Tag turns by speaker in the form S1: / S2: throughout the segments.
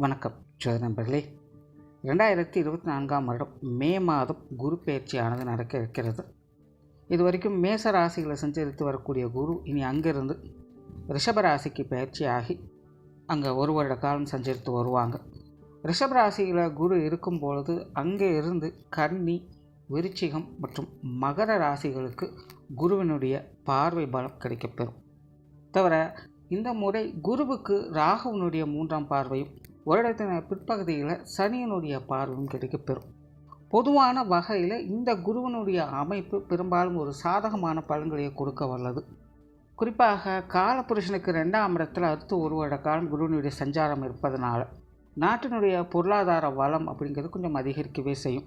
S1: வணக்கம் நண்பர்களே. 2024ஆம் வருடம் மே மாதம் குரு பயிற்சியானது நடக்க இருக்கிறது. இது வரைக்கும் மேச ராசிகளை சஞ்சரித்து வரக்கூடிய குரு இனி அங்கிருந்து ரிஷப ராசிக்கு பயிற்சியாகி அங்கே ஒரு வருட காலம் சஞ்சரித்து வருவாங்க. ரிஷப ராசியில் குரு இருக்கும் பொழுது அங்கே இருந்து கன்னி, விருச்சிகம் மற்றும் மகர ராசிகளுக்கு குருவினுடைய பார்வை பலம் கிடைக்கப்பெறும். தவிர இந்த முறை குருவுக்கு ராகுவினுடைய 3ஆம் பார்வையும் வருடத்தின் பிற்பகுதியில் சனியினுடைய பார்வையும் கிடைக்கப்பெறும். பொதுவான வகையில் இந்த குருவினுடைய அமைப்பு பெரும்பாலும் ஒரு சாதகமான பலன்களை கொடுக்க வல்லது. குறிப்பாக காலபுருஷனுக்கு 2ஆம் இடத்தில் அடுத்து ஒரு வருட காலம் குருவினுடைய சஞ்சாரம் இருப்பதனால நாட்டினுடைய பொருளாதார வளம் அப்படிங்கிறது கொஞ்சம் அதிகரிக்கவே செய்யும்.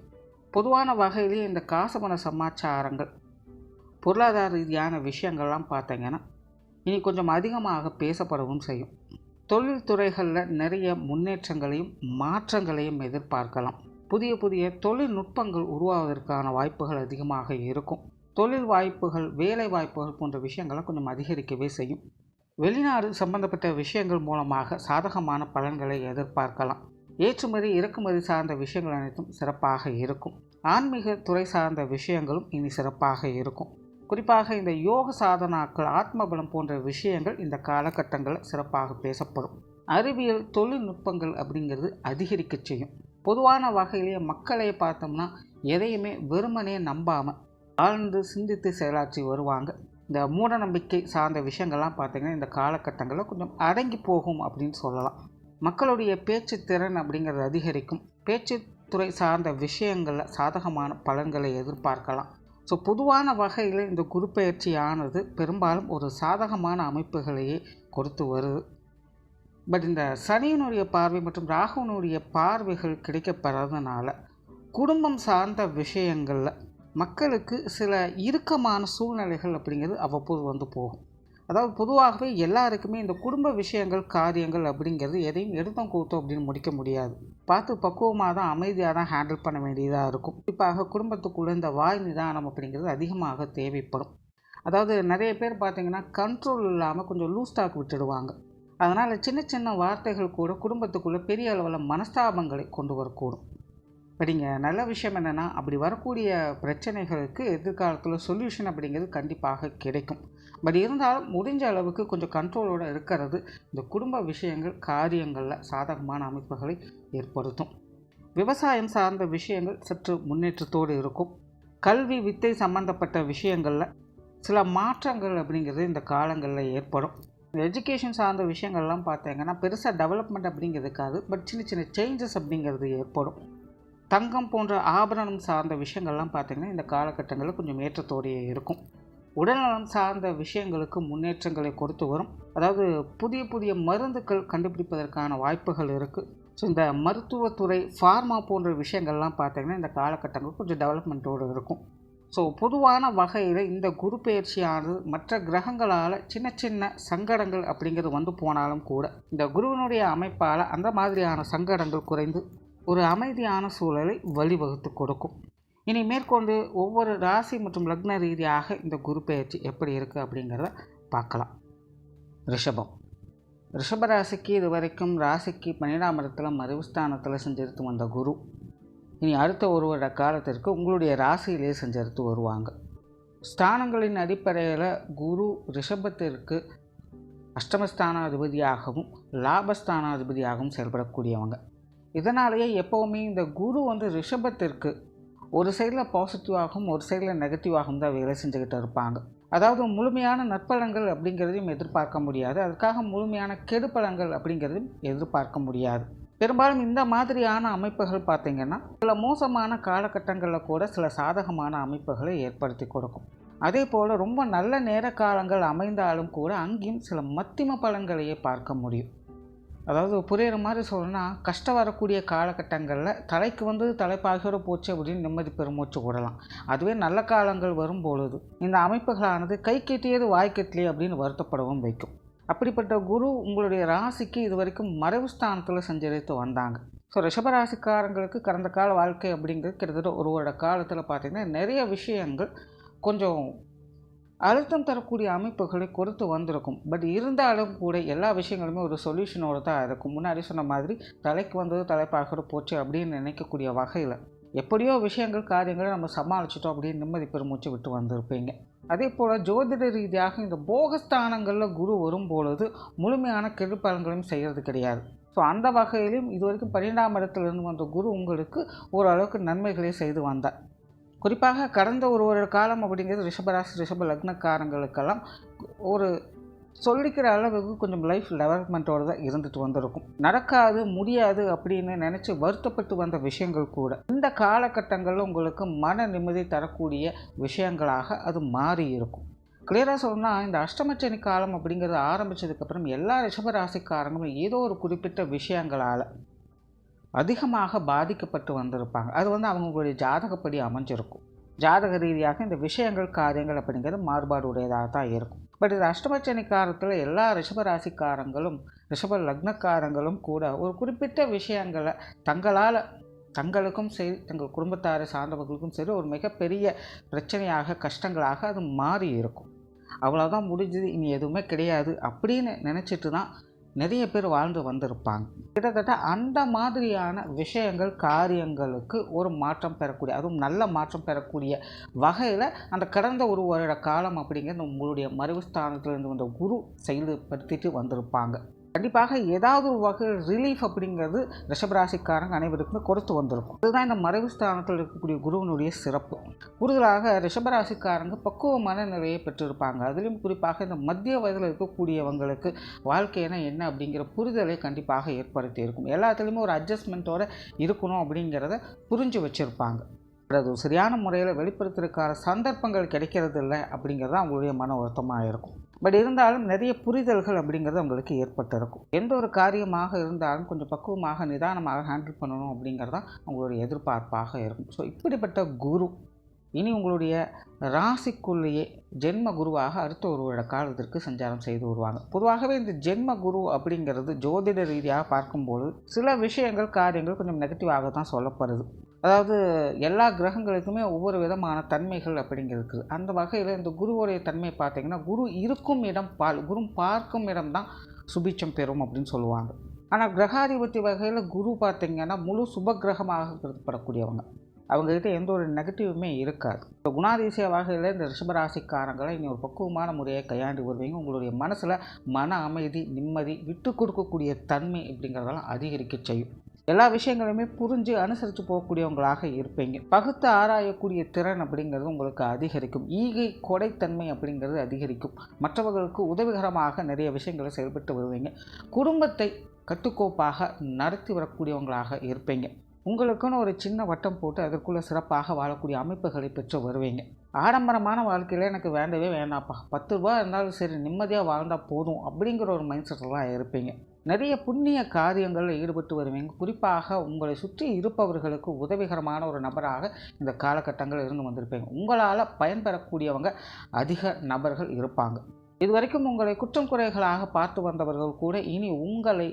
S1: பொதுவான வகையிலேயே இந்த காசபண சமாச்சாரங்கள், பொருளாதார ரீதியான விஷயங்கள்லாம் பார்த்தீங்கன்னா இனி கொஞ்சம் அதிகமாக பேசப்படவும் செய்யும். தொழில் துறைகளில் நிறைய முன்னேற்றங்களையும் மாற்றங்களையும் எதிர்பார்க்கலாம். புதிய புதிய தொழில்நுட்பங்கள் உருவாவதற்கான வாய்ப்புகள் அதிகமாக இருக்கும். தொழில் வாய்ப்புகள், வேலை வாய்ப்புகள் போன்ற விஷயங்களை கொஞ்சம் அதிகரிக்கவே செய்யும். வெளிநாடு சம்பந்தப்பட்ட விஷயங்கள் மூலமாக சாதகமான பலன்களை எதிர்பார்க்கலாம். ஏற்றுமதி இறக்குமதி சார்ந்த விஷயங்கள் அனைத்தும் சிறப்பாக இருக்கும். ஆன்மீக துறை சார்ந்த விஷயங்களும் இனி சிறப்பாக இருக்கும். குறிப்பாக இந்த யோக சாதனாக்கள், ஆத்மபலம் போன்ற விஷயங்கள் இந்த காலகட்டங்களில் சிறப்பாக பேசப்படும். அறிவியல், தொழில்நுட்பங்கள் அப்படிங்கிறது அதிகரிக்க செய்யும். பொதுவான வகையிலேயே மக்களை பார்த்தோம்னா எதையுமே வெறுமனே நம்பாமல் ஆழ்ந்து சிந்தித்து செயலாற்றி வருவாங்க. இந்த மூட நம்பிக்கை சார்ந்த விஷயங்கள்லாம் பார்த்திங்கன்னா இந்த காலகட்டங்களில் கொஞ்சம் அடங்கி போகும் அப்படின்னு சொல்லலாம். மக்களுடைய பேச்சு திறன் அப்படிங்கிறது அதிகரிக்கும். பேச்சுத்துறை சார்ந்த விஷயங்களில் சாதகமான பலன்களை எதிர்பார்க்கலாம். ஸோ பொதுவான வகையில் இந்த குரு பயிற்சியானது பெரும்பாலும் ஒரு சாதகமான அமைப்புகளையே கொடுத்து வருது. பட் இந்த சனியினுடைய பார்வை மற்றும் ராகுவினுடைய பார்வைகள் கிடைக்கப்பெறதுனால குடும்பம் சார்ந்த விஷயங்களில் மக்களுக்கு சில இறுக்கமான சூழ்நிலைகள் அப்படிங்கிறது அவ்வப்போது வந்து போகும். அதாவது பொதுவாகவே எல்லாருக்குமே இந்த குடும்ப விஷயங்கள், காரியங்கள் அப்படிங்கிறது எதையும் எடுத்தோம் கூத்தோம் அப்படின்னு முடிக்க முடியாது. பார்த்து பக்குவமாக தான், அமைதியாக தான் ஹேண்டில் பண்ண வேண்டியதாக இருக்கும். குறிப்பாக குடும்பத்துக்குள்ளே இந்த வாய் நிதானம் அப்படிங்கிறது அதிகமாக தேவைப்படும். அதாவது நிறைய பேர் பார்த்திங்கன்னா கண்ட்ரோல் இல்லாமல் கொஞ்சம் லூஸ் டாக் விட்டுடுவாங்க. அதனால் சின்ன சின்ன வார்த்தைகள் கூட குடும்பத்துக்குள்ளே பெரிய அளவில் மனஸ்தாபங்களை கொண்டு வரக்கூடும். படிங்க, நல்ல விஷயம் என்னென்னா, அப்படி வரக்கூடிய பிரச்சனைகளுக்கு எதிர்காலத்தில் சொல்யூஷன் அப்படிங்கிறது கண்டிப்பாக கிடைக்கும். பட் இருந்தாலும் முடிஞ்ச அளவுக்கு கொஞ்சம் கண்ட்ரோலோடு இருக்கிறது இந்த குடும்ப விஷயங்கள், காரியங்களில் சாதகமான அமைப்புகளை ஏற்படுத்தும். விவசாயம் சார்ந்த விஷயங்கள் சற்று முன்னேற்றத்தோடு இருக்கும். கல்வி, வித்தை சம்பந்தப்பட்ட விஷயங்களில் சில மாற்றங்கள் அப்படிங்கிறது இந்த காலங்களில் ஏற்படும். எஜுகேஷன் சார்ந்த விஷயங்கள்லாம் பார்த்தீங்கன்னா பெருசாக டெவலப்மெண்ட் அப்படிங்கிறதுக்காது, பட் சின்ன சின்ன சேஞ்சஸ் அப்படிங்கிறது ஏற்படும். தங்கம் போன்ற ஆபரணம் சார்ந்த விஷயங்கள்லாம் பார்த்திங்கன்னா இந்த காலகட்டங்களில் கொஞ்சம் ஏற்றத்தோடையே இருக்கும். உடல்நலம் சார்ந்த விஷயங்களுக்கு முன்னேற்றங்களை கொடுத்து வரும். அதாவது புதிய புதிய மருந்துகள் கண்டுபிடிப்பதற்கான வாய்ப்புகள் இருக்குது. ஸோ இந்த மருத்துவத்துறை, ஃபார்மா போன்ற விஷயங்கள்லாம் பார்த்திங்கன்னா இந்த காலகட்டங்கள் கொஞ்சம் டெவலப்மெண்ட்டோடு இருக்கும். ஸோ பொதுவான வகையில் இந்த குரு பயிற்சியானது மற்ற கிரகங்களால் சின்ன சின்ன சங்கடங்கள் அப்படிங்கிறது வந்து போனாலும் கூட இந்த குருவினுடைய அமைப்பால் அந்த மாதிரியான சங்கடங்கள் குறைந்து ஒரு அமைதியான சூழலை வழிவகுத்து கொடுக்கும். இனி மேற்கொண்டு ஒவ்வொரு ராசி மற்றும் லக்ன ரீதியாக இந்த குரு பயிற்சி எப்படி இருக்குது அப்படிங்கிறத பார்க்கலாம். ரிஷப ராசிக்கு இது வரைக்கும் ராசிக்கு 12ஆம் இடத்துல மறைவுஸ்தானத்தில் சஞ்சரித்து வந்த குரு இனி அடுத்த ஒரு வருட காலத்திற்கு உங்களுடைய ராசியிலே சஞ்சரித்து வருவாங்க. ஸ்தானங்களின் அடிப்படையில் குரு ரிஷபத்திற்கு அஷ்டமஸ்தானாதிபதியாகவும் லாபஸ்தானாதிபதியாகவும் செயல்படக்கூடியவங்க. இதனாலேயே எப்போவுமே இந்த குரு ரிஷபத்திற்கு ஒரு சைடில் பாசிட்டிவாகவும் ஒரு சைடில் நெகட்டிவாகவும் தான் வேலை செஞ்சுக்கிட்டு இருப்பாங்க. அதாவது முழுமையான நற்பலன்கள் அப்படிங்கிறதையும் எதிர்பார்க்க முடியாது, அதுக்காக முழுமையான கெடுபலன்கள் அப்படிங்கிறதையும் எதிர்பார்க்க முடியாது. பெரும்பாலும் இந்த மாதிரியான அமைப்புகள் பார்த்திங்கன்னா சில மோசமான காலகட்டங்களில் கூட சில சாதகமான அமைப்புகளை ஏற்படுத்தி கொடுக்கும். அதே போல் ரொம்ப நல்ல நேர காலங்கள் அமைந்தாலும் கூட அங்கேயும் சில மத்திம பலன்களையே பார்க்க முடியும். அதாவது புரிகிற மாதிரி சொல்லணும்னா, கஷ்டம் வரக்கூடிய காலகட்டங்களில் தலைக்கு தலைப்பாகையோடு போச்சு அப்படின்னு நிம்மதி பெருமூச்சு விடலாம். அதுவே நல்ல காலங்கள் வரும் பொழுது இந்த அமைப்புகளானது கை கெட்டியது வாய் கெட்டலையே அப்படின்னு வருத்தப்படவும் வைக்கும். அப்படிப்பட்ட குரு உங்களுடைய ராசிக்கு இது வரைக்கும் மறைவு ஸ்தானத்தில் சஞ்சரித்து வந்தாங்க. ஸோ ரிஷபராசிக்காரங்களுக்கு கடந்த கால வாழ்க்கை அப்படிங்கிறது கிட்டத்தட்ட ஒரு வருட காலத்தில் பார்த்திங்கன்னா நிறைய விஷயங்கள் கொஞ்சம் அழுத்தம் தரக்கூடிய அமைப்புகளை கொடுத்து வந்திருக்கும். பட் இருந்தாலும் கூட எல்லா விஷயங்களுமே ஒரு சொல்யூஷனோடு தான் இருக்கும். முன்னாடி சொன்ன மாதிரி தலைக்கு வந்தது தலைப்பாக போச்சு அப்படின்னு நினைக்கக்கூடிய வகையில் எப்படியோ விஷயங்கள் காரியங்களை நம்ம சமாளிச்சிட்டோம் அப்படின்னு நிம்மதி பெருமூச்சு விட்டு வந்திருப்பீங்க. அதே போல் ஜோதிட ரீதியாக இந்த போகஸ்தானங்களில் குரு வரும்பொழுது முழுமையான கெடு பலன்களையும் செய்கிறது கிடையாது. ஸோ அந்த வகையிலும் இது வரைக்கும் 12ஆம் இடத்துலேருந்து வந்த குரு உங்களுக்கு ஓரளவுக்கு நன்மைகளை செய்து வந்தார். குறிப்பாக கடந்த ஒரு வருட காலம் அப்படிங்கிறது ரிஷபராசி ரிஷப லக்னக்காரங்களுக்கெல்லாம் ஒரு சொல்லிக்கிற அளவுக்கு கொஞ்சம் லைஃப் டெவலப்மெண்ட்டோடு தான் இருந்துட்டு வந்திருக்கும். நடக்காது முடியாது அப்படின்னு நினச்சி வருத்தப்பட்டு வந்த விஷயங்கள் கூட இந்த காலகட்டங்களில் உங்களுக்கு மன நிம்மதி தரக்கூடிய விஷயங்களாக அது மாறி இருக்கும். கிளியராக சொல்லணும்னா இந்த அஷ்டமச்சனி காலம் அப்படிங்கிறது ஆரம்பித்ததுக்கப்புறம் எல்லா ரிஷபராசிக்காரங்களும் ஏதோ ஒரு குறிப்பிட்ட விஷயங்களால் அதிகமாக பாதிக்கப்பட்டு வந்திருப்பாங்க. அது அவங்களுடைய ஜாதகப்படி அமைஞ்சிருக்கும். ஜாதக ரீதியாக இந்த விஷயங்கள் காரியங்கள் அப்படிங்கிறது மாறுபாடு உடையதாக தான் இருக்கும். பட் இது அஷ்டமச்சனி காலத்தில் எல்லா ரிஷபராசிக்காரங்களும் ரிஷப லக்னக்காரங்களும் கூட ஒரு குறிப்பிட்ட விஷயங்களை தங்களுக்கும் சரி தங்கள் குடும்பத்தாரை சார்ந்தவர்களுக்கும் சரி ஒரு மிகப்பெரிய பிரச்சனையாக கஷ்டங்களாக அது மாறி இருக்கும். அவ்வளோதான் முடிஞ்சது, இனி எதுவுமே கிடையாது அப்படின்னு நினச்சிட்டு தான் நிறைய பேர் வாழ்ந்து வந்திருப்பாங்க. கிட்டத்தட்ட அந்த மாதிரியான விஷயங்கள் காரியங்களுக்கு ஒரு மாற்றம் பெறக்கூடிய, அதுவும் நல்ல மாற்றம் பெறக்கூடிய வகையில் அந்த கடந்த ஒரு வருட காலம் அப்படிங்கிறது உங்களுடைய மறைவு ஸ்தானத்திலிருந்து வந்த குரு செயல்படுத்திட்டு வந்திருப்பாங்க. கண்டிப்பாக ஏதாவது ஒரு வகை ரிலீஃப் அப்படிங்கிறது ரிஷபராசிக்காரங்க அனைவருக்குமே கொடுத்து வந்திருக்கும். இதுதான் இந்த மறைவு ஸ்தானத்தில் இருக்கக்கூடிய குருவினுடைய சிறப்பு. கூடுதலாக ரிஷபராசிக்காரங்க பக்குவமான நிலையை பெற்றிருப்பாங்க. அதிலும் குறிப்பாக இந்த மத்திய வயதில் இருக்கக்கூடியவங்களுக்கு வாழ்க்கைனா என்ன அப்படிங்கிற புரிதலை கண்டிப்பாக ஏற்படுத்தி இருக்கும். எல்லாத்துலேயுமே ஒரு அட்ஜஸ்ட்மெண்ட்டோடு இருக்கணும் அப்படிங்கிறத புரிஞ்சு வச்சுருப்பாங்க. அது சரியான முறையில் வெளிப்படுத்துறதுக்கான சந்தர்ப்பங்கள் கிடைக்கிறது இல்லை அப்படிங்கிறது அவங்களுடைய மன வருத்தமாக இருக்கும். பட் இருந்தாலும் நிறைய புரிதல்கள் அப்படிங்கிறது அவங்களுக்கு ஏற்பட்டிருக்கும். எந்த ஒரு காரியமாக இருந்தாலும் கொஞ்சம் பக்குவமாக நிதானமாக ஹேண்டில் பண்ணணும் அப்படிங்கிறது தான் அவங்களுடைய எதிர்பார்ப்பாக இருக்கும். ஸோ இப்படிப்பட்ட குரு இனி உங்களுடைய ராசிக்குள்ளேயே ஜென்ம குருவாக அடுத்த ஒரு வருட காலத்திற்கு சஞ்சாரம் செய்து வருவாங்க. பொதுவாகவே இந்த ஜென்ம குரு அப்படிங்கிறது ஜோதிட ரீதியாக பார்க்கும்போது சில விஷயங்கள் காரியங்கள் கொஞ்சம் நெகட்டிவாக தான் சொல்லப்படுது. அதாவது எல்லா கிரகங்களுக்குமே ஒவ்வொரு விதமான தன்மைகள் அப்படிங்கிறது இருக்குது. அந்த வகையில் இந்த குருவோடைய தன்மை பார்த்திங்கன்னா குரு இருக்கும் இடம் குரு பார்க்கும் இடம் தான் சுபிட்சம் பெறும் அப்படின்னு சொல்லுவாங்க. ஆனால் கிரகாதிபதி வகையில் குரு பார்த்திங்கன்னா முழு சுப கிரகமாக கருதப்படக்கூடியவங்க. அவங்ககிட்ட எந்த ஒரு நெகட்டிவுமே இருக்காது. இப்போ குணாதிசய வகையில் இந்த ரிஷபராசிக்காரங்களை இனி ஒரு பக்குவமான முறையை கையாண்டு வருவீங்க. உங்களுடைய மனசில் மன அமைதி நிம்மதி விட்டு கொடுக்கக்கூடிய தன்மை அப்படிங்கிறதெல்லாம் அதிகரிக்க செய்யும். எல்லா விஷயங்களுமே புரிஞ்சு அனுசரித்து போகக்கூடியவங்களாக இருப்பீங்க. பகுத்து ஆராயக்கூடிய திறன் அப்படிங்கிறது உங்களுக்கு அதிகரிக்கும். ஈகை கொடைத்தன்மை அப்படிங்கிறது அதிகரிக்கும். மற்றவர்களுக்கு உதவிகரமாக நிறைய விஷயங்களை செயல்பட்டு வருவீங்க. குடும்பத்தை கட்டுக்கோப்பாக நடத்தி வரக்கூடியவங்களாக இருப்பீங்க. உங்களுக்குன்னு ஒரு சின்ன வட்டம் போட்டு அதற்குள்ளே சிறப்பாக வாழக்கூடிய அமைப்புகளை பெற்று வருவீங்க. ஆடம்பரமான வாழ்க்கையில் எனக்கு வேண்டவே வேண்டாம்ப்பா, 10 ரூபா இருந்தாலும் சரி நிம்மதியாக வாழ்ந்தால் போதும் அப்படிங்கிற ஒரு மைண்ட் செட்டெல்லாம் இருப்பீங்க. நிறைய புண்ணிய காரியங்களில் ஈடுபட்டு வருவீங்க. குறிப்பாக உங்களை சுற்றி இருப்பவர்களுக்கு உதவிகரமான ஒரு நபராக இந்த காலகட்டங்கள் இருந்து வந்திருப்பீங்க. உங்களால் பயன்பெறக்கூடியவங்க அதிக நபர்கள் இருப்பாங்க. இதுவரைக்கும் உங்களை குற்றம் குறைகளாக பார்த்து வந்தவர்கள் கூட இனி உங்களை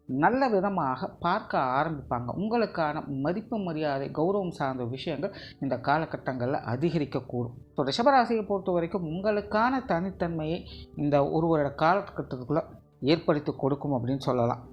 S1: நல்ல விதமாக பார்க்க ஆரம்பிப்பாங்க. உங்களுக்கான மதிப்பு மரியாதை கௌரவம் சார்ந்த விஷயங்கள் இந்த காலகட்டங்களில் அதிகரிக்கக்கூடும். ஸோ ரிஷபராசியை பொறுத்த வரைக்கும் உங்களுக்கான தனித்தன்மையை இந்த ஒரு வருட காலகட்டத்துக்குள்ளே ஏற்படுத்தி கொடுக்கும் அப்படின்னு சொல்லலாம்.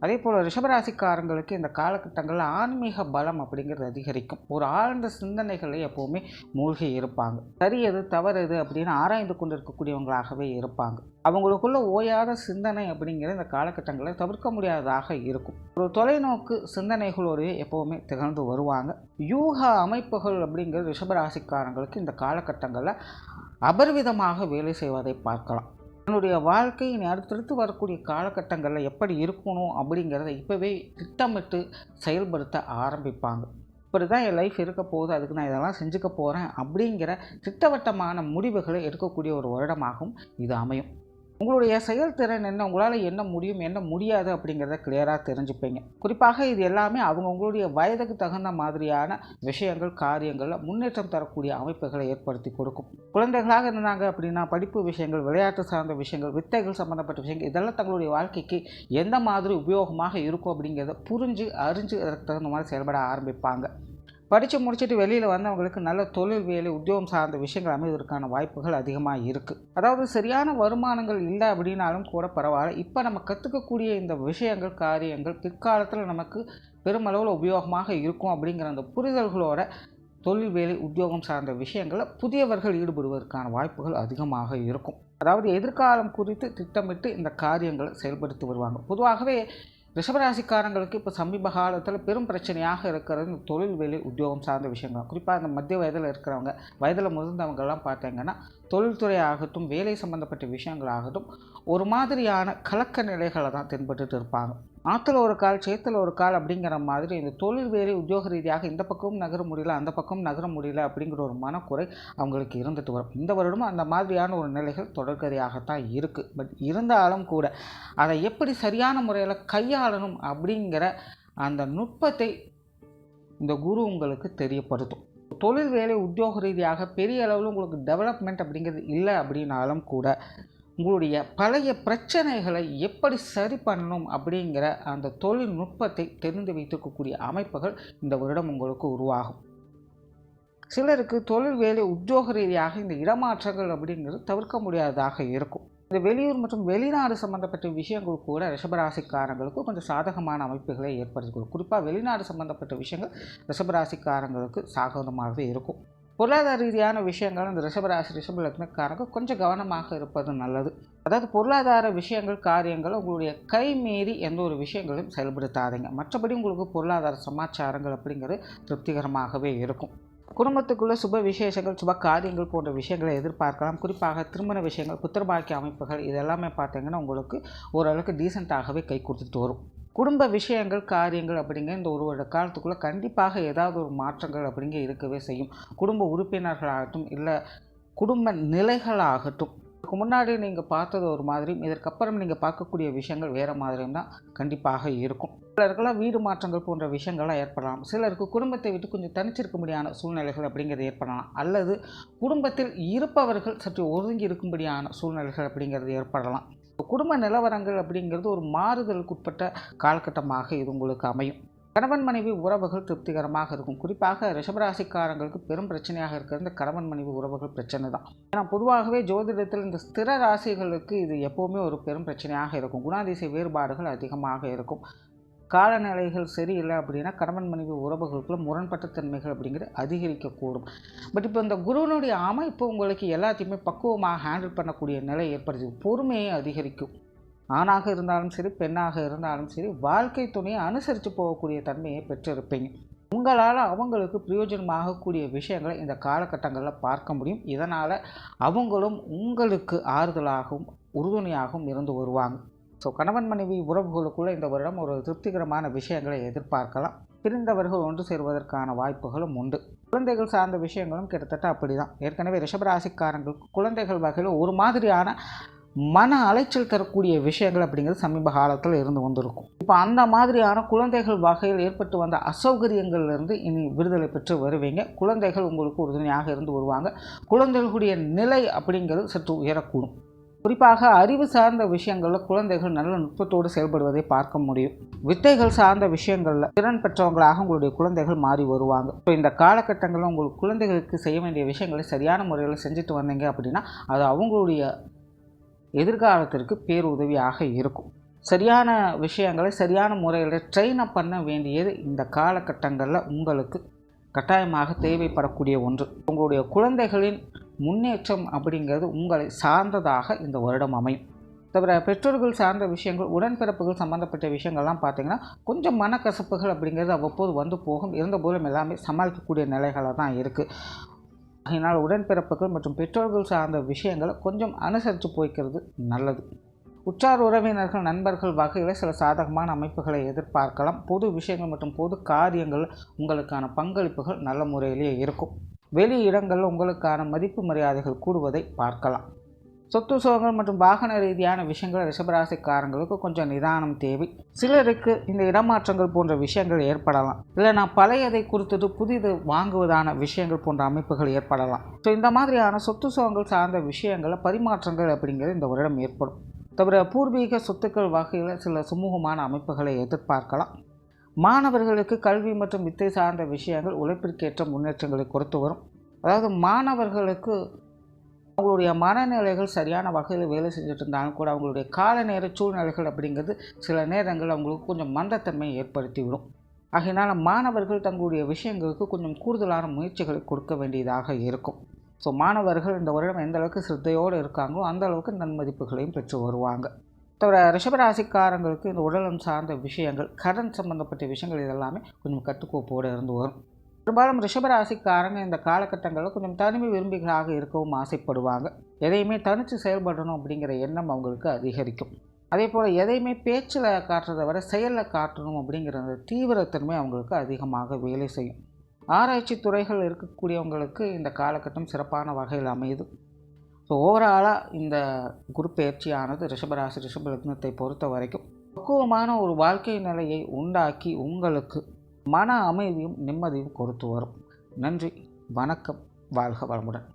S1: அதே போல் ரிஷபராசிக்காரங்களுக்கு இந்த காலகட்டங்களில் ஆன்மீக பலம் அப்படிங்கிறது அதிகரிக்கும். ஒரு ஆழ்ந்த சிந்தனைகளை எப்போவுமே மூழ்கி இருப்பாங்க. சரி எது தவறு எது அப்படின்னு ஆராய்ந்து கொண்டு இருக்கக்கூடியவங்களாகவே இருப்பாங்க. அவங்களுக்குள்ள ஓயாத சிந்தனை அப்படிங்கிற இந்த காலகட்டங்களில் தவிர்க்க முடியாததாக இருக்கும். ஒரு தொலைநோக்கு சிந்தனைகளோடு எப்போவுமே திகழ்ந்து வருவாங்க. யூக அமைப்புகள் அப்படிங்கிறது ரிஷபராசிக்காரங்களுக்கு இந்த காலகட்டங்களில் அபரிவிதமாக வேலை செய்வதை பார்க்கலாம். என்னுடைய வாழ்க்கை இனி அடுத்தடுத்து வரக்கூடிய காலகட்டங்களில் எப்படி இருக்கணும் அப்படிங்கிறத இப்போவே திட்டமிட்டு செயல்படுத்த ஆரம்பிப்பாங்க. இப்படி தான் என் லைஃப் இருக்க போகுது, அதுக்கு நான் இதெல்லாம் செஞ்சுக்க போகிறேன் அப்படிங்கிற திட்டவட்டமான முடிவுகளை எடுக்கக்கூடிய ஒரு வருடமாகவும் இது அமையும். உங்களுடைய செயல்திறன் என்ன, உங்களால் என்ன முடியும் என்ன முடியாது அப்படிங்கிறத கிளியராக தெரிஞ்சுப்பீங்க. குறிப்பாக இது எல்லாமே உங்களுடைய வயதுக்கு தகுந்த மாதிரியான விஷயங்கள் காரியங்களில் முன்னேற்றம் தரக்கூடிய அமைப்புகளை ஏற்படுத்தி கொடுக்கும். குழந்தைகளாக இருந்தாங்க அப்படின்னா படிப்பு விஷயங்கள், விளையாட்டு சார்ந்த விஷயங்கள், வித்தைகள் சம்மந்தப்பட்ட விஷயங்கள் இதெல்லாம் தங்களுடைய வாழ்க்கைக்கு எந்த மாதிரி உபயோகமாக இருக்கும் அப்படிங்கிறத புரிஞ்சு அறிஞ்சு அதற்கு தகுந்த மாதிரி செயல்பட ஆரம்பிப்பாங்க. படித்து முடிச்சுட்டு வெளியில் வந்தவங்களுக்கு நல்ல தொழில் வேலை உத்தியோகம் சார்ந்த விஷயங்கள் அமைவதற்கான வாய்ப்புகள் அதிகமாக இருக்குது. அதாவது சரியான வருமானங்கள் இல்லை அப்படின்னாலும் கூட பரவாயில்ல, இப்போ நம்ம கற்றுக்கக்கூடிய இந்த விஷயங்கள் காரியங்கள் பிற்காலத்தில் நமக்கு பெருமளவில் உபயோகமாக இருக்கும் அப்படிங்கிற அந்த புரிதல்களோட தொழில் வேலை உத்தியோகம் சார்ந்த விஷயங்களில் புதியவர்கள் ஈடுபடுவதற்கான வாய்ப்புகள் அதிகமாக இருக்கும். அதாவது எதிர்காலம் குறித்து திட்டமிட்டு இந்த காரியங்களை செயல்படுத்தி வருவாங்க. பொதுவாகவே ரிஷபராசிக்காரங்களுக்கு இப்போ சமீப காலத்தில் பெரும் பிரச்சனையாக இருக்கிறது இந்த தொழில் வேலை உத்தியோகம் சார்ந்த விஷயங்கள். குறிப்பாக இந்த மத்திய வயதில் இருக்கிறவங்க, வயதில் முதிர்ந்தவங்கெல்லாம் பார்த்தீங்கன்னா தொழில்துறை ஆகட்டும் வேலை சம்மந்தப்பட்ட விஷயங்களாகட்டும் ஒரு மாதிரியான கலக்க நிலைகளை தான் தென்பட்டு இருப்பாங்க. ஆற்றுல ஒரு கால் சேத்துல ஒரு கால் அப்படிங்கிற மாதிரி இந்த தொழில் வேலை உத்தியோக ரீதியாக இந்த பக்கமும் நகர முடியல அந்த பக்கம் நகர முடியல அப்படிங்கிற ஒரு மனக்குறை அவங்களுக்கு இருந்துட்டு வரும். இந்த வருடமும் அந்த மாதிரியான ஒரு நிலைகள் தொடர்கதையாகத்தான் இருக்குது. பட் இருந்தாலும் கூட அதை எப்படி சரியான முறையில் கையாளணும் அப்படிங்கிற அந்த நுட்பத்தை இந்த குரு உங்களுக்கு தெரியப்படுத்தும். தொழில் வேலை உத்தியோக ரீதியாக பெரிய அளவில் உங்களுக்கு டெவலப்மெண்ட் அப்படிங்கிறது இல்லை அப்படின்னாலும் கூட உங்களுடைய பழைய பிரச்சனைகளை எப்படி சரி பண்ணணும் அப்படிங்கிற அந்த தொழில்நுட்பத்தை தெரிந்து வைத்திருக்கக்கூடிய அமைப்புகள் இந்த வருடம் உங்களுக்கு உருவாகும். சிலருக்கு தொழில் வேலை உத்தியோக ரீதியாக இந்த இடமாற்றங்கள் அப்படிங்கிறது தவிர்க்க முடியாததாக இருக்கும். இந்த வெளியூர் மற்றும் வெளிநாடு சம்பந்தப்பட்ட விஷயங்கள் கூட ரிஷபராசிக்காரங்களுக்கு கொஞ்சம் சாதகமான அமைப்புகளை ஏற்படுத்திக்கொள்ளும். குறிப்பாக வெளிநாடு சம்பந்தப்பட்ட விஷயங்கள் ரிஷபராசிக்காரங்களுக்கு சாதகமாகவே இருக்கும். பொருளாதார ரீதியான விஷயங்கள் இந்த ரிஷபராசி ரிஷப லக்னக்காரங்க கொஞ்சம் கவனமாக இருப்பது நல்லது. அதாவது பொருளாதார விஷயங்கள் காரியங்கள் உங்களுடைய கை மீறி எந்த ஒரு விஷயங்களையும் செயல்படுத்தாதீங்க. மற்றபடி உங்களுக்கு பொருளாதார சமாச்சாரங்கள் அப்படிங்கிறது திருப்திகரமாகவே இருக்கும். குடும்பத்துக்குள்ள சுப விசேஷங்கள் சுப காரியங்கள் போன்ற விஷயங்களை எதிர்பார்க்கலாம். குறிப்பாக திருமண விஷயங்கள் புத்திரபாக்கிய அமைப்புகள் இதெல்லாமே பார்த்தீங்கன்னா உங்களுக்கு ஓரளவுக்கு டீசெண்டாகவே கை கொடுத்துட்டு வரும். குடும்ப விஷயங்கள் காரியங்கள் அப்படிங்கிற இந்த ஒரு வருட காலத்துக்குள்ளே கண்டிப்பாக ஏதாவது ஒரு மாற்றங்கள் அப்படிங்க இருக்கவே செய்யும். குடும்ப உறுப்பினர்களாகட்டும் இல்லை குடும்ப நிலைகளாகட்டும் இதுக்கு முன்னாடி நீங்கள் பார்த்தது ஒரு மாதிரியும் இதற்கப்புறம் நீங்கள் பார்க்கக்கூடிய விஷயங்கள் வேறு மாதிரியும் தான் கண்டிப்பாக இருக்கும். சிலருக்கெல்லாம் வீடு மாற்றங்கள் போன்ற விஷயங்கள்லாம் ஏற்படலாம். சிலருக்கு குடும்பத்தை விட்டு கொஞ்சம் தனிச்சிருக்க முடியாத சூழ்நிலைகள் அப்படிங்கிறது ஏற்படலாம். அல்லது குடும்பத்தில் இருப்பவர்கள் சற்று ஒதுங்கி இருக்கும்படியான சூழ்நிலைகள் அப்படிங்கிறது ஏற்படலாம். குடும்ப நிலவரங்கள் அப்படிங்கிறது ஒரு மாறுதலுக்கு உட்பட்ட காலகட்டமாக இது உங்களுக்கு அமையும். கணவன் மனைவி உறவுகள் திருப்திகரமாக இருக்கும். குறிப்பாக ரிஷபராசிக்காரங்களுக்கு பெரும் பிரச்சனையாக இருக்கிற இந்த கணவன் மனைவி உறவுகள் பிரச்சனை தான். ஏன்னா பொதுவாகவே ஜோதிடத்தில் இந்த ஸ்திர ராசிகளுக்கு இது எப்போவுமே ஒரு பெரும் பிரச்சனையாக இருக்கும். குணாதிசய வேறுபாடுகள் அதிகமாக இருக்கும். காலநிலைகள் சரியில்லை அப்படின்னா கணவன் மனைவி உறவுகளுக்குள்ள முரண்பட்ட தன்மைகள் அப்படிங்கிறது அதிகரிக்கக்கூடும். பட் இப்போ இந்த குருவினுடைய அமைப்பு உங்களுக்கு எல்லாத்தையுமே பக்குவமாக ஹேண்டில் பண்ணக்கூடிய நிலை ஏற்படுது. பொறுமையை அதிகரிக்கும். ஆணாக இருந்தாலும் சரி பெண்ணாக இருந்தாலும் சரி வாழ்க்கை துணையை அனுசரித்து போகக்கூடிய தன்மையை பெற்றிருப்பீங்க. உங்களால் அவங்களுக்கு பிரயோஜனமாகக்கூடிய விஷயங்களை இந்த காலகட்டங்களில் பார்க்க முடியும். இதனால் அவங்களும் உங்களுக்கு ஆறுதலாகவும் உறுதுணையாகவும் இருந்து வருவாங்க. ஸோ கணவன் மனைவி உறவுகளுக்குள்ளே இந்த வருடம் ஒரு திருப்திகரமான விஷயங்களை எதிர்பார்க்கலாம். பிரிந்தவர்கள் ஒன்று சேருவதற்கான வாய்ப்புகளும் உண்டு. குழந்தைகள் சார்ந்த விஷயங்களும் கிட்டத்தட்ட அப்படி தான். ஏற்கனவே ரிஷபராசிக்காரங்களுக்கு குழந்தைகள் வகையில் ஒரு மாதிரியான மன அலைச்சல் தரக்கூடிய விஷயங்கள் அப்படிங்கிறது சமீப காலத்தில் இருந்து வந்திருக்கும். இப்போ அந்த மாதிரியான குழந்தைகள் வகையில் ஏற்பட்டு வந்த அசௌகரியங்கள்லேருந்து இனி விடுதலை பெற்று வருவீங்க. குழந்தைகள் உங்களுக்கு உறுதுணையாக இருந்து வருவாங்க. குழந்தைகளுடைய நிலை அப்படிங்கிறது சற்று உயரக்கூடும். குறிப்பாக அறிவு சார்ந்த விஷயங்களில் குழந்தைகள் நல்ல நுட்பத்தோடு செயல்படுவதை பார்க்க முடியும். வித்தைகள் சார்ந்த விஷயங்களில் திறன் பெற்றவங்களாக உங்களுடைய குழந்தைகள் மாறி வருவாங்க. ஸோ இந்த காலகட்டங்களில் உங்களுக்கு குழந்தைகளுக்கு செய்ய வேண்டிய விஷயங்களை சரியான முறையில் செஞ்சுட்டு வந்தீங்க அப்படின்னா அது அவங்களுடைய எதிர்காலத்திற்கு பேருதவியாக இருக்கும். சரியான விஷயங்களை சரியான முறையில் ட்ரெயின் அப் பண்ண வேண்டியது இந்த காலகட்டங்களில் உங்களுக்கு கட்டாயமாக தேவைப்படக்கூடிய ஒன்று. உங்களுடைய குழந்தைகளின் முன்னேற்றம் அப்படிங்கிறது உங்களை சார்ந்ததாக இந்த வருடம் அமையும். தவிர பெற்றோர்கள் சார்ந்த விஷயங்கள் உடன்பிறப்புகள் சம்மந்தப்பட்ட விஷயங்கள்லாம் பார்த்திங்கன்னா கொஞ்சம் மனக்கசப்புகள் அப்படிங்கிறது அவ்வப்போது வந்து போகும். இருந்தபோதும் எல்லாமே சமாளிக்கக்கூடிய நிலைகளாக தான் இருக்குது. அதனால் உடன்பிறப்புகள் மற்றும் பெற்றோர்கள் சார்ந்த விஷயங்களை கொஞ்சம் அனுசரித்து போய்க்கிறது நல்லது. உற்றார் உறவினர்கள் நண்பர்கள் வகையில் சில சாதகமான அமைப்புகளை எதிர்பார்க்கலாம். பொது விஷயங்கள் மற்றும் பொது காரியங்கள் உங்களுக்கான பங்களிப்புகள் நல்ல முறையிலேயே இருக்கும். வெளி இடங்களில் உங்களுக்கான மதிப்பு மரியாதைகள் கூடுவதை பார்க்கலாம். சொத்து சுகங்கள் மற்றும் வாகன ரீதியான விஷயங்கள் ரிஷபராசிக்காரங்களுக்கு கொஞ்சம் நிதானம் தேவை. சிலருக்கு இந்த இடமாற்றங்கள் போன்ற விஷயங்கள் ஏற்படலாம். இல்லை நான் பழையதை குறித்துட்டு புதிது வாங்குவதான விஷயங்கள் போன்ற அமைப்புகள் ஏற்படலாம். ஸோ இந்த மாதிரியான சொத்து சுகங்கள் சார்ந்த விஷயங்களில் பரிமாற்றங்கள் அப்படிங்கிறது இந்த வருடம் ஏற்படும். தவிர பூர்வீக சொத்துக்கள் வகையில் சில சுமூகமான அமைப்புகளை எதிர்பார்க்கலாம். மாணவர்களுக்கு கல்வி மற்றும் வித்தை சார்ந்த விஷயங்கள் உழைப்பிற்கேற்ற முன்னேற்றங்களை கொடுத்து வரும். அதாவது மாணவர்களுக்கு அவங்களுடைய மனநிலைகள் சரியான வகையில் வேலை செஞ்சுட்டு இருந்தாலும் கூட அவங்களுடைய கால நேர சூழ்நிலைகள் அப்படிங்கிறது சில நேரங்கள் அவங்களுக்கு கொஞ்சம் மந்தத்தன்மையை ஏற்படுத்தி விடும். ஆகையினால் மாணவர்கள் தங்களுடைய விஷயங்களுக்கு கொஞ்சம் கூடுதலான முயற்சிகளை கொடுக்க வேண்டியதாக இருக்கும். ஸோ மாணவர்கள் இந்த வருடம் எந்த அளவுக்கு சிரத்தையோடு இருக்காங்களோ அந்த அளவுக்கு நன்மதிப்புகளையும் பெற்று வருவாங்க. தவிர ரிஷபராசிக்காரங்களுக்கு இந்த உடலம் சார்ந்த விஷயங்கள், கடன் சம்பந்தப்பட்ட விஷயங்கள் இதெல்லாமே கொஞ்சம் கட்டுக்கோப்போடு இருந்து வரும். பெரும்பாலும் ரிஷபராசிக்காரங்க இந்த காலகட்டங்களில் கொஞ்சம் தனிமை விரும்பிகளாக இருக்கவும் ஆசைப்படுவாங்க. எதையுமே தனித்து செயல்படணும் அப்படிங்கிற எண்ணம் அவங்களுக்கு அதிகரிக்கும். அதே போல் எதையுமே பேச்சில் காட்டுறதை விட செயலில் காட்டணும் அப்படிங்கிற அந்த தீவிரத்தன்மை அவங்களுக்கு அதிகமாக வேலை செய்யும். ஆராய்ச்சி துறைகள் இருக்கக்கூடியவங்களுக்கு இந்த காலகட்டம் சிறப்பான வகையில் அமையுது. ஸோ ஓவராலாக இந்த குரு பெயர்ச்சியானது ரிஷபராசி ரிஷப லக்னத்தை பொறுத்த வரைக்கும் பக்குவமான ஒரு வாழ்க்கை நிலையை உண்டாக்கி உங்களுக்கு மன அமைதியும் நிம்மதியும் கொடுத்து வரும். நன்றி, வணக்கம், வாழ்க வளமுடன்.